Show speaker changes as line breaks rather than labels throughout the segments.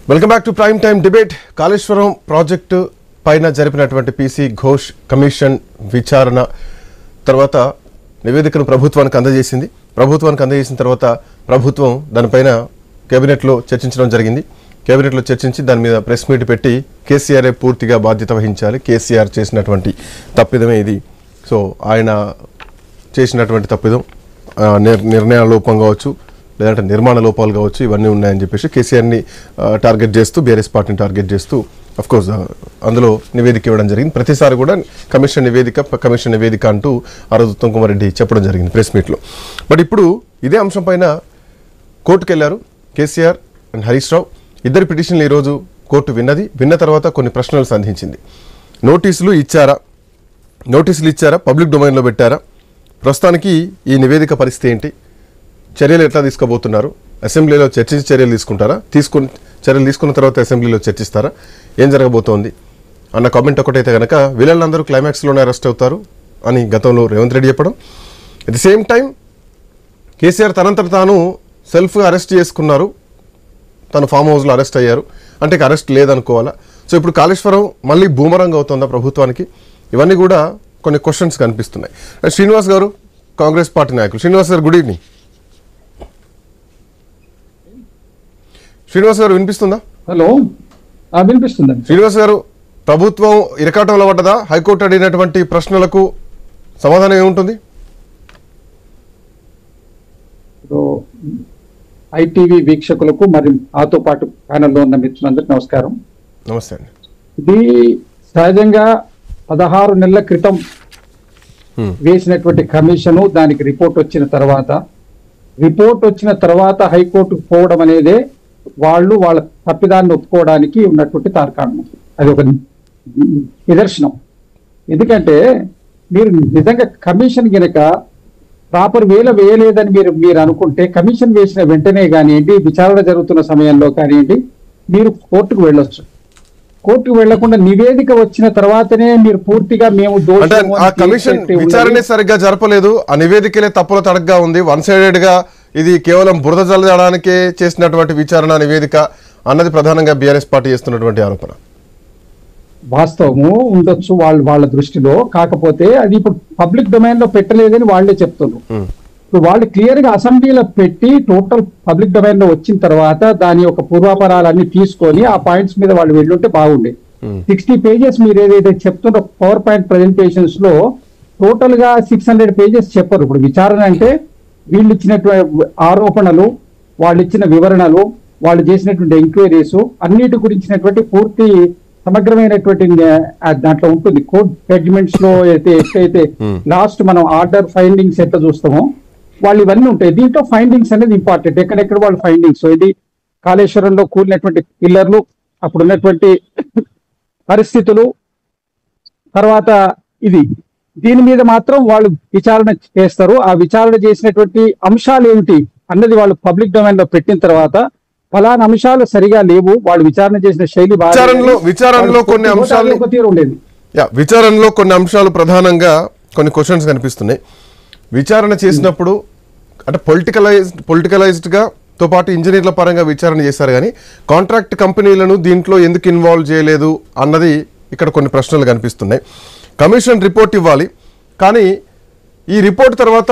Welcome back to prime time debate. Kaleshwaram project పైన జరిపినటువంటి PC Ghosh commission విచారణ తర్వాత నివేదికను ప్రభుత్వానికి అందజేసింది. ప్రభుత్వానికి అందజేసిన తర్వాత ప్రభుత్వం దానిపైన కేబినెట్లో చర్చించడం జరిగింది. కేబినెట్లో చర్చించి దాని మీద ప్రెస్ మీట్ పెట్టి కేసీఆర్ పూర్తిగా బాధ్యత వహించాలి, కేసీఆర్ చేసినటువంటి తప్పిదమే ఇది, సో ఆయన చేసినటువంటి తప్పిదం నిర్ణయాల లోపం కావచ్చు, లేదంటే నిర్మాణ లోపాలు కావచ్చు, ఇవన్నీ ఉన్నాయని చెప్పేసి కేసీఆర్ని టార్గెట్ చేస్తూ, బీఆర్ఎస్ పార్టీని టార్గెట్ చేస్తూ అఫ్కోర్స్ అందులో నివేదిక ఇవ్వడం జరిగింది. ప్రతిసారి కూడా కమిషన్ నివేదిక అంటూ ఆ రోజు ఉత్తమ్ కుమార్ రెడ్డి చెప్పడం జరిగింది ప్రెస్ మీట్లో. బట్ ఇప్పుడు ఇదే అంశం పైన కోర్టుకు వెళ్ళారు కేసీఆర్ అండ్ హరీష్ రావు. ఇద్దరు పిటిషన్లు ఈరోజు కోర్టు విన్న తర్వాత కొన్ని ప్రశ్నలు సంధించింది. నోటీసులు ఇచ్చారా, పబ్లిక్ డొమైన్లో పెట్టారా, ప్రస్తుతానికి ఈ నివేదిక పరిస్థితి ఏంటి, చర్యలు ఎట్లా తీసుకోబోతున్నారు, అసెంబ్లీలో చర్చించి చర్యలు తీసుకుంటారా, చర్యలు తీసుకున్న తర్వాత అసెంబ్లీలో చర్చిస్తారా, ఏం జరగబోతోంది అన్న కామెంట్ ఒకటైతే కనుక వీళ్ళందరూ క్లైమాక్స్లోనే అరెస్ట్ అవుతారు అని గతంలో రేవంత్ రెడ్డి చెప్పడం. At the same time KCR తనంతట తాను సెల్ఫ్గా అరెస్ట్ చేసుకున్నారు, తను ఫామ్ హౌస్లో అరెస్ట్ అయ్యారు అంటే అరెస్ట్ లేదనుకోవాలా. సో ఇప్పుడు కాళేశ్వరం మళ్ళీ బూమరంగ్ అవుతుందా ప్రభుత్వానికి, ఇవన్నీ కూడా కొన్ని క్వశ్చన్స్ కనిపిస్తున్నాయి. శ్రీనివాస్ గారు కాంగ్రెస్ పార్టీ నాయకులు. శ్రీనివాస్ గారు గుడ్ ఈవినింగ్. శ్రీనివాస్ గారు వినిపిస్తుందా?
హలో, వినిపిస్తుంది.
శ్రీనివాస్ గారు, ప్రభుత్వం ఇరకాటంలో పడ్డదా? హైకోర్టు అడిగినటువంటి ప్రశ్నలకు సమాధానం ఏముంటుంది?
ఐటీవీ వీక్షకులకు మరి ఆతో పాటు ప్యానెల్లో ఉన్న మిత్రులందరికీ నమస్కారం.
నమస్తే అండి.
ఇది సహజంగా 16 నెలల క్రితం వేసినటువంటి కమిషను, దానికి రిపోర్ట్ వచ్చిన తర్వాత హైకోర్టుకు పోవడం అనేదే వాళ్ళ తప్పిదాన్ని ఒప్పుకోవడానికి ఉన్నటువంటి తార్కాణం. అది ఒక నిదర్శనం. ఎందుకంటే మీరు నిజంగా కమిషన్ గనక ప్రాపర్ వేలో వేయలేదని మీరు అనుకుంటే కమిషన్ వేసిన వెంటనే కానివ్వండి, విచారణ జరుగుతున్న సమయంలో కానివ్వండి, మీరు కోర్టుకు వెళ్ళొచ్చు. కోర్టుకు వెళ్లకుండా నివేదిక వచ్చిన తర్వాతనే మీరు పూర్తిగా మేము
కమిషన్ విచారణ సరిగ్గా జరపలేదు, ఆ నివేదికలే తప్పుల తడగ్గా ఉంది, వన్ సైడెడ్ గా ఇది కేవలం బురద జల్లడానికే చేసినటువంటి విచారణ నివేదిక అన్నది ప్రధానంగా బీఆర్ఎస్ పార్టీ చేస్తున్నటువంటి ఆరోపణ.
వాస్తవము ఉండొచ్చు వాళ్ళ దృష్టిలో, కాకపోతే అది ఇప్పుడు పబ్లిక్ డొమైన్ లో పెట్టలేదని వాళ్లే చెప్తున్నారు. ఇప్పుడు వాళ్ళు క్లియర్ గా అసెంబ్లీలో పెట్టి టోటల్ పబ్లిక్ డొమైన్ లో వచ్చిన తర్వాత దాని యొక్క పూర్వాపరాలన్నీ తీసుకొని ఆ పాయింట్స్ మీద వాళ్ళు వెళ్ళుంటే బాగుండే. 60 పేజెస్ మీరు ఏదైతే చెప్తున్న పవర్ పాయింట్ ప్రెజెంటేషన్స్ లో టోటల్ గా 600 పేజెస్ చెప్పరు. ఇప్పుడు విచారణ అంటే వీళ్ళు ఇచ్చినటువంటి ఆరోపణలు, వాళ్ళు ఇచ్చిన వివరణలు, వాళ్ళు చేసినటువంటి ఎంక్వైరీస్ అన్నిటి గురించినటువంటి పూర్తి సమగ్రమైనటువంటి దాంట్లో ఉంటుంది. కోర్ట్ జడ్జిమెంట్స్ లో ఎట్లయితే లాస్ట్ మనం ఆర్డర్ ఫైండింగ్స్ ఎట్లా చూస్తామో వాళ్ళు ఇవన్నీ ఉంటాయి. దీంట్లో ఫైండింగ్స్ అనేది ఇంపార్టెంట్. ఎక్కడెక్కడ వాళ్ళ ఫైండింగ్స్, ఇది కాళేశ్వరంలో కూలినటువంటి పిల్లర్లు, అప్పుడు ఉన్నటువంటి పరిస్థితులు, తర్వాత దీని మీద మాత్రం వాళ్ళు విచారణ చేస్తారు. ఆ విచారణ చేసినటువంటి అంశాలు ఏమిటి అన్నది వాళ్ళు పబ్లిక్ డొమైన్ లో పెట్టిన తర్వాత ఫలానా అంశాలు సరిగా లేవు, వాళ్ళు విచారణ చేసిన శైలి
విచారణలో కొన్ని అంశాలు ప్రధానంగా కొన్ని క్వశ్చన్స్ కనిపిస్తున్నాయి. విచారణ చేసినప్పుడు అంటే పొలిటికలైజ్డ్ గా తో పాటు ఇంజనీర్ల పరంగా విచారణ చేశారు, కానీ కాంట్రాక్ట్ కంపెనీలను దీంట్లో ఎందుకు ఇన్వాల్వ్ చేయలేదు అన్నది ఇక్కడ కొన్ని ప్రశ్నలు కనిపిస్తున్నాయి. కమిషన్ రిపోర్ట్ ఇవ్వాలి, కానీ ఈ రిపోర్ట్ తర్వాత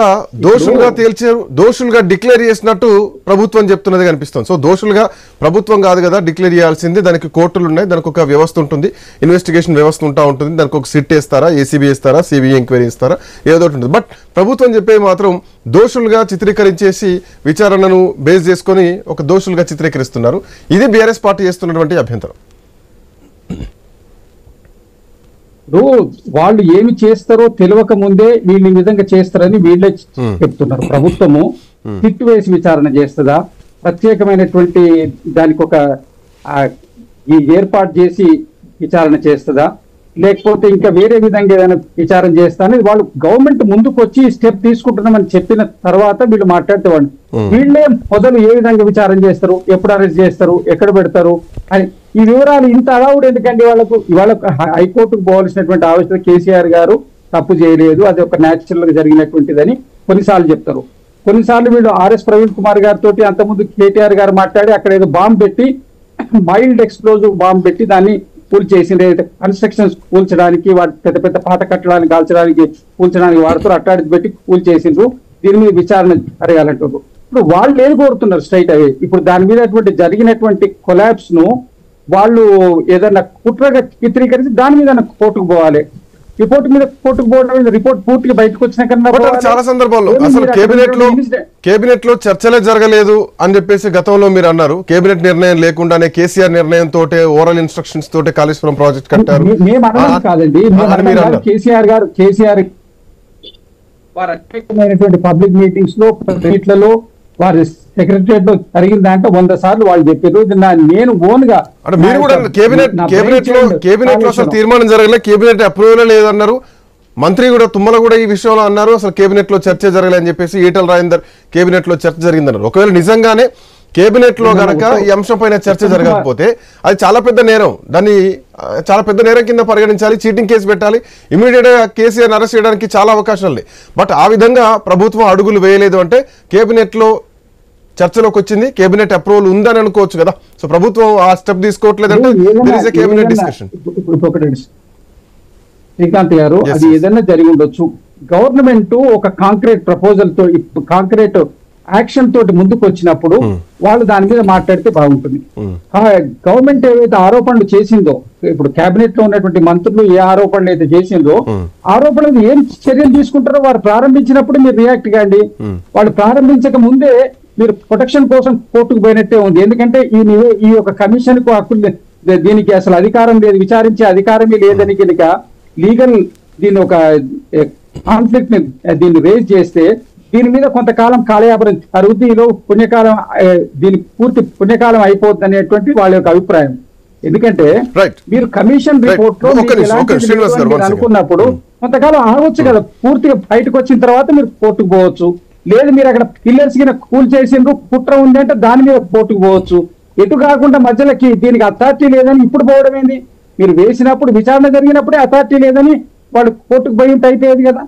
దోషులుగా డిక్లేర్ చేసినట్టు ప్రభుత్వం చెప్తున్నది కనిపిస్తుంది. సో దోషులుగా ప్రభుత్వం కాదు కదా డిక్లేర్ చేయాల్సింది, దానికి కోర్టులు ఉన్నాయి, దానికి ఒక వ్యవస్థ ఉంటుంది, ఇన్వెస్టిగేషన్ వ్యవస్థ ఉంటుంది, దానికి ఒక సిట్ వేస్తారా, ఏసీబీ వేస్తారా, సిబిఐ ఎంక్వైరీ ఇస్తారా, ఏదో ఉంటుంది. బట్ ప్రభుత్వం చెప్పేది మాత్రం దోషులుగా చిత్రీకరించేసి విచారణను బేస్ చేసుకొని ఒక దోషులుగా చిత్రీకరిస్తున్నారు. ఇది బీఆర్ఎస్ పార్టీ చేస్తున్నటువంటి అభ్యంతరం.
వాళ్ళు ఏమి చేస్తారో తెలియక ముందే వీళ్ళు ఈ విధంగా చేస్తారని వీళ్ళే చెప్తున్నారు. ప్రభుత్వము సిట్ వేసి విచారణ చేస్తుందా, ప్రత్యేకమైనటువంటి దానికి ఒక ఏర్పాటు చేసి విచారణ చేస్తుందా, లేకపోతే ఇంకా వేరే విధంగా ఏదైనా విచారణ చేస్తా అనేది వాళ్ళు గవర్నమెంట్ ముందుకు వచ్చి స్టెప్ తీసుకుంటున్నామని చెప్పిన తర్వాత వీళ్ళు మాట్లాడేవాళ్ళు. వీళ్ళే మొదలు ఏ విధంగా విచారణ చేస్తారు, ఎప్పుడు అరెస్ట్ చేస్తారు, ఎక్కడ పెడతారు అని ఈ వివరాలు ఇంత అలౌడ్ ఎందుకండి వాళ్ళకు హైకోర్టుకు పోవాల్సినటువంటి ఆవశ్యకత కేసీఆర్ గారు తప్పు చేయలేదు, అది ఒక న్యాచురల్ గా జరిగినటువంటిదని కొన్నిసార్లు చెప్తారు. కొన్నిసార్లు వీళ్ళు ఆర్ఎస్ ప్రవీణ్ కుమార్ గారితో అంతకుముందు కేటీఆర్ గారు మాట్లాడి అక్కడ ఏదో బాంబు పెట్టి మైల్డ్ ఎక్స్ప్లోజివ్ బాంబ్ పెట్టి దాన్ని కూల్చేసింది. కన్స్ట్రక్షన్స్ కూల్చడానికి, వాటి పెద్ద పెద్ద పాత కట్టడానికి కాల్చడానికి కూల్చడానికి వాడుతారు, అట్టాడికి పెట్టి కూల్చేసిండ్రు. దీని మీద విచారణ జరగాలంటారు. ఇప్పుడు వాళ్ళు ఏం కోరుతున్నారు స్ట్రైట్ అవే, ఇప్పుడు దాని మీద జరిగినటువంటి కొలాబ్స్ ను వాళ్ళు ఏదైనా కుట్రగా చిత్రీకరించి దాని మీద కోర్టుకు పోవాలి. రిపోర్ట్ మీద కోర్టుకు పోవడం, రిపోర్ట్ పూర్తిగా బయటకు వచ్చిన కన్నా
చాలా సందర్భాల్లో అసలు కేబినెట్ లో చర్చలే జరగలేదు అని చెప్పేసి గతంలో మీరు అన్నారు. కేబినెట్ నిర్ణయం లేకుండానే కేసీఆర్ నిర్ణయం తోటే ఓరల్ ఇన్స్ట్రక్షన్స్ తోటే కాళేశ్వరం ప్రాజెక్ట్ కట్టారు.
మేము అన్నది కాదండి, కేసీఆర్ వారు అత్యధికమైనటువంటి పబ్లిక్ మీటింగ్స్ లో వీటిలలో వారి సెక్రటరియట్ లో జరిగిన దాంట్లో 100 సార్లు వాళ్ళు చెప్పారు. నేను ఓన్ గా
మీరు కూడా కేబినెట్ లో అసలు తీర్మానం జరగలే, కేబినెట్ అప్రూవల్ లేదన్నారు. మంత్రి కూడా తుమ్మల కూడా ఈ విషయంలో అన్నారు అసలు కేబినెట్ లో చర్చ జరగలే అని చెప్పేసి. ఈటల రాజేందర్ కేబినెట్ లో చర్చ జరిగిందన్నారు. ఒకవేళ నిజంగానే కేబినెట్ లో గనక ఈ అంశం పైన చర్చ జరగకపోతే అది చాలా పెద్ద నేరం, దాన్ని చాలా పెద్ద నేరం కింద పరిగణించాలి, చీటింగ్ కేసు పెట్టాలి, ఇమీడియట్ గా కేసీఆర్ అరెస్ట్ చేయడానికి చాలా అవకాశాలు ఉన్నాయి. బట్ ఆ విధంగా ప్రభుత్వం అడుగులు వేయలేదు అంటే కేబినెట్ లో చర్చలోకి వచ్చింది, కేబినెట్ అప్రూవల్ ఉందని అనుకోవచ్చు కదా. సో ప్రభుత్వం ఆ స్టెప్ తీసుకోవట్లేదంటే కేబినెట్ డిస్కషన్.
శ్రీకాంత్ గారు, అది ఏదైనా జరిగి ఉండొచ్చు. గవర్నమెంట్ ఒక కాంక్రీట్ ప్రపోజల్ తో, కాంక్రీట్ యాక్షన్ తోటి ముందుకు వచ్చినప్పుడు వాళ్ళు దాని మీద మాట్లాడితే బాగుంటుంది. గవర్నమెంట్ ఏవైతే ఆరోపణలు చేసిందో, ఇప్పుడు కేబినెట్ లో ఉన్నటువంటి మంత్రులు ఏ ఆరోపణలు అయితే చేసిందో, ఆరోపణలు ఏం చర్యలు తీసుకుంటారో వారు ప్రారంభించినప్పుడు మీరు రియాక్ట్ కాండి. వాళ్ళు ప్రారంభించక ముందే మీరు ప్రొటెక్షన్ కోసం కోర్టుకు పోయినట్టే ఉంది. ఎందుకంటే ఈ యొక్క కమిషన్ కు హక్కులు, దీనికి అసలు అధికారం లేదు, విచారించే అధికారమే లేదని కనుక లీగల్ దీని ఒక కాన్ఫ్లిక్ట్ ని దీన్ని రేజ్ చేస్తే దీని మీద కొంతకాలం కాలయాపనం అభివృద్ధిలో పుణ్యకాలం, దీని పూర్తి పుణ్యకాలం అయిపోతుంది అనేటువంటి వాళ్ళ యొక్క అభిప్రాయం. ఎందుకంటే మీరు కమిషన్ రిపోర్ట్ లో అనుకున్నప్పుడు కొంతకాలం ఆగొచ్చు కదా, పూర్తిగా బయటకు వచ్చిన తర్వాత మీరు కోర్టుకు పోవచ్చు. లేదు మీరు అక్కడ పిల్లర్స్ కింద కూల్ చేసిండ్రు, కుట్ర ఉంది అంటే దాని మీద కోర్టుకు పోవచ్చు. ఎటు కాకుండా మధ్యలోకి దీనికి అథారిటీ లేదని ఇప్పుడు పోవడం ఏంది? మీరు వేసినప్పుడు విచారణ జరిగినప్పుడే అథారిటీ లేదని వాళ్ళు కోర్టుకు పోయి ఉంటే అయిపోయేది కదా.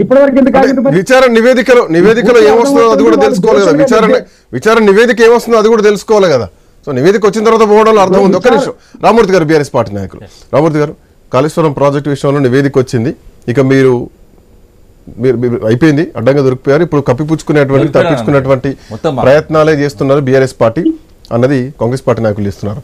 ఇప్పటి వరకు ఎందుకు
విచారణ నివేదికలో ఏమొస్తుందో అది కూడా తెలుసుకోవాలి కదా. విచారణ నివేదిక ఏమొస్తుందో అది కూడా తెలుసుకోవాలి కదా. సో నివేదిక వచ్చిన తర్వాత పోవడంలో అర్థం ఉంది. ఒక్క నిమిషం, రామూర్తి గారు, బీఆర్ఎస్ పార్టీ నాయకులు. రామూర్తి గారు, కాళేశ్వరం ప్రాజెక్టు విషయంలో నివేదిక వచ్చింది, ఇక మీరు అయిపోయింది, అడ్డంగా దొరికిపోయారు. ఇప్పుడు కప్పిపుచ్చుకునేటువంటి తప్పించుకునేటువంటి ప్రయత్నాలే చేస్తున్నారు బీఆర్ఎస్ పార్టీ అన్నది కాంగ్రెస్ పార్టీ నాయకులు చేస్తున్నారు.